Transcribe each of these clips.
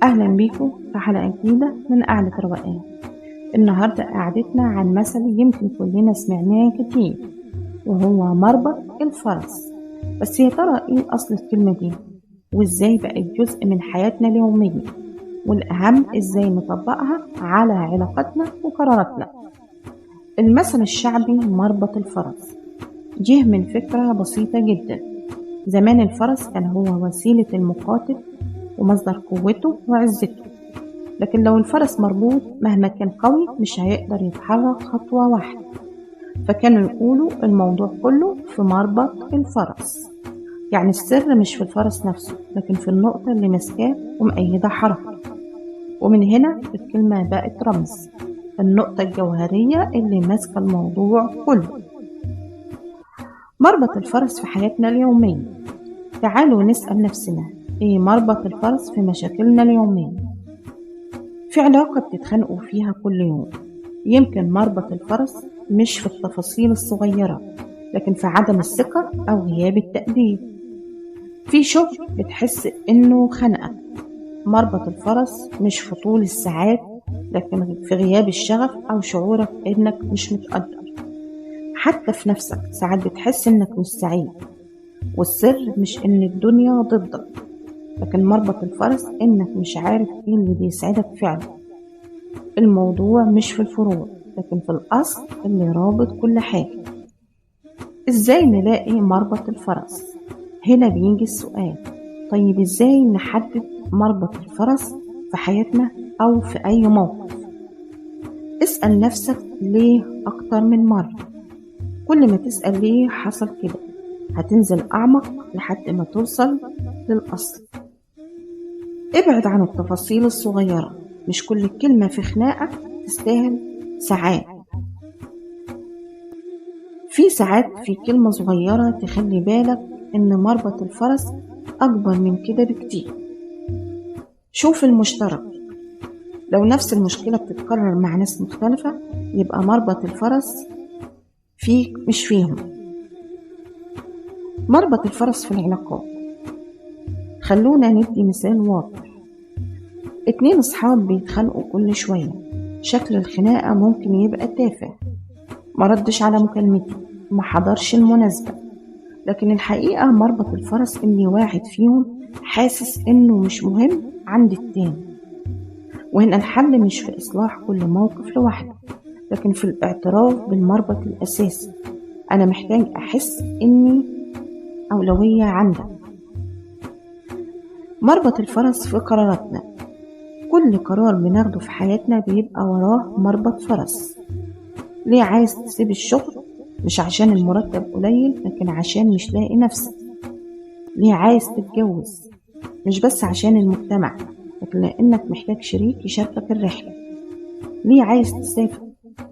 أهلا بيكم في حلقة جديدة من قعدة روقان. النهاردة قعدتنا عن مثل يمكن كلنا سمعناه كتير، وهو مربط الفرس. بس يا ترى ايه أصل الكلمة دي، وازاي بقت جزء من حياتنا اليومية، والأهم ازاي نطبقها على علاقاتنا وقراراتنا. المثل الشعبي مربط الفرس جه من فكرة بسيطة جدا. زمان الفرس كان هو وسيلة المقاتل ومصدر قوته وعزته، لكن لو الفرس مربوط مهما كان قوي مش هيقدر يتحرك خطوة واحدة. فكانوا يقولوا الموضوع كله في مربط الفرس، يعني السر مش في الفرس نفسه لكن في النقطة اللي ماسكاه ومأيدة حركة. ومن هنا الكلمة بقت رمز، النقطة الجوهرية اللي ماسكة الموضوع كله. مربط الفرس في حياتنا اليومية. تعالوا نسأل نفسنا، ايه مربط الفرس في مشاكلنا اليومية؟ في علاقة بتتخانقوا فيها كل يوم، يمكن مربط الفرس مش في التفاصيل الصغيرة لكن في عدم الثقة أو غياب التقدير. في شغل بتحس إنه خنقة، مربط الفرس مش في طول الساعات لكن في غياب الشغف أو شعورك إنك مش متقدر. حتى في نفسك ساعات بتحس إنك مش سعيد، والسر مش إن الدنيا ضدك لكن مربط الفرس إنك مش عارف إيه اللي بيسعدك فعلا. الموضوع مش في الفروع لكن في الأصل اللي رابط كل حاجة. إزاي نلاقي مربط الفرس؟ هنا بيجي السؤال، طيب إزاي نحدد مربط الفرس في حياتنا أو في أي موقف؟ اسأل نفسك ليه أكتر من مرة. كل ما تسأل ليه حصل كده هتنزل أعمق لحد ما توصل للأصل. ابعد عن التفاصيل الصغيرة، مش كل كلمة في خناقة تستاهل ساعات. في ساعات في كلمة صغيرة تخلي بالك إن مربط الفرس أكبر من كده بكتير. شوف المشترك، لو نفس المشكلة بتتكرر مع ناس مختلفة يبقى مربط الفرس فيك مش فيهم. مربط الفرس في العلاقات. خلونا ندي مثال واضح. 2 أصحاب بيتخانقوا كل شوية، شكل الخناقة ممكن يبقى تافه، مردش على مكالمتي، ما حضرش المناسبة، لكن الحقيقة مربط الفرس إن واحد فيهم حاسس إنه مش مهم عند التاني. وهنا الحل مش في إصلاح كل موقف لوحده لكن في الاعتراف بالمربط الأساسي. أنا محتاج أحس إني أولوية عندك. مربط الفرس في قراراتنا. كل قرار بناخده في حياتنا بيبقى وراه مربط فرس. ليه عايز تسيب الشغل؟ مش عشان المرتب قليل لكن عشان مش لاقي نفسك. ليه عايز تتجوز؟ مش بس عشان المجتمع لكن لأنك محتاج شريك يشاركك الرحلة. ليه عايز تسافر؟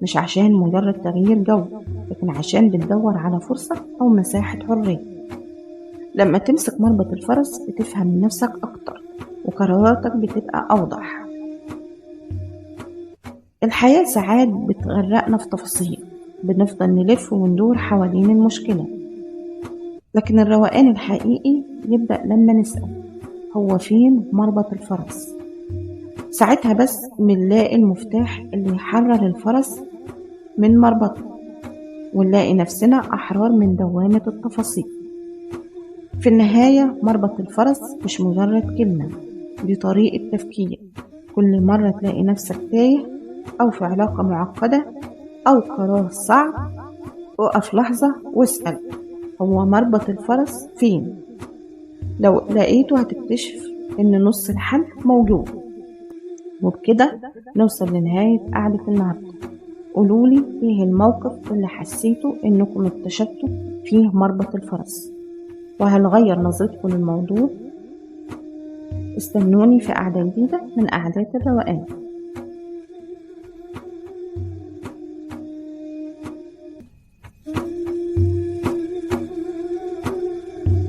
مش عشان مجرد تغيير جو لكن عشان بتدور على فرصة أو مساحة حرية. لما تمسك مربط الفرس بتفهم نفسك أكتر وقراراتك بتبقى أوضح. الحياة ساعات بتغرقنا في تفاصيل، بنفضل نلف وندور حوالين المشكلة، لكن الروقان الحقيقي يبدأ لما نسأل هو فين مربط الفرس. ساعتها بس بنلاقي المفتاح اللي يحرر الفرس من مربطه، ونلاقي نفسنا أحرار من دوامة التفاصيل. في النهاية مربط الفرس مش مجرد كلمة، دي طريقة تفكير. كل مرة تلاقي نفسك تايه أو في علاقة معقدة أو قرار صعب، وقف لحظة واسأل هو مربط الفرس فين؟ لو لقيته هتكتشف إن نص الحل موجود. وبكده نوصل لنهاية قعدة النهاردة. قولولي ايه الموقف اللي حسيتوا إنكم اكتشفتوا فيه مربط الفرس، وهل غير نظرتكم للموضوع؟ استنوني في قعدة جديدة من قعدات الروقان.